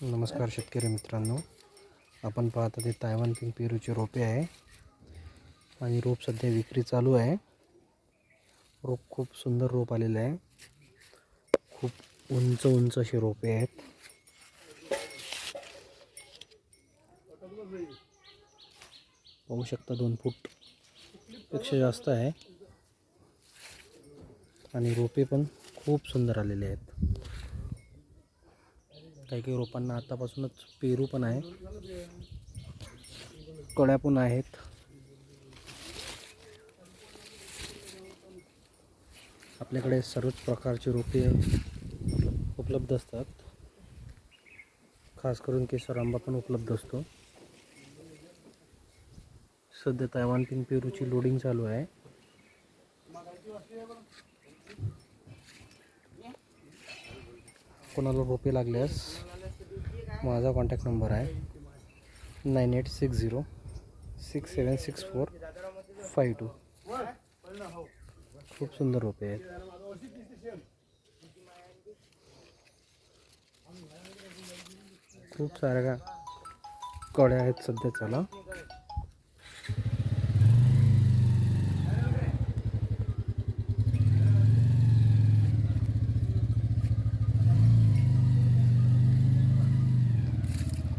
नमस्कार शेतकरी मित्रांनो, आपण पाहता ते तायवान पिंक पेरूचे रोपे आहे आणि रोप सध्या विक्री चालू आहे। रोप खूप सुंदर रोप आलेले आहे। खूप उंच उंच असे रोपे आहेत। पाहू शकता 2 फूट पेक्षा जास्त आहे आणि रोपे पण खूप सुंदर आलेले आहेत। काही रोपांना आतापासूनच पेरू पण आहे, कळ्या पण आहेत। आपल्याकडे सर्वच प्रकारचे रोपे उपलब्ध असतात। खास करून केसर आंबा पण उपलब्ध असतो। सध्या तायवान पिंक पेरूची लोडिंग चालू आहे। कोणाला रोपे लागल्यास माझा कॉन्टॅक्ट नंबर आहे 9860676452। खूप सुंदर रोपे आहेत। खूप साऱ्या कळ्या आहेत सध्या चला।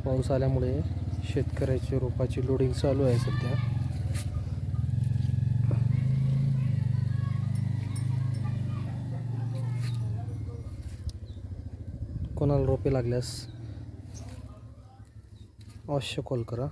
पाऊस आल्यामुळे शेतकऱ्याच्या रोपाची लोडिंग चालू आहे सध्या। कोणाला रोपे लागल्यास अवश्य कॉल करा।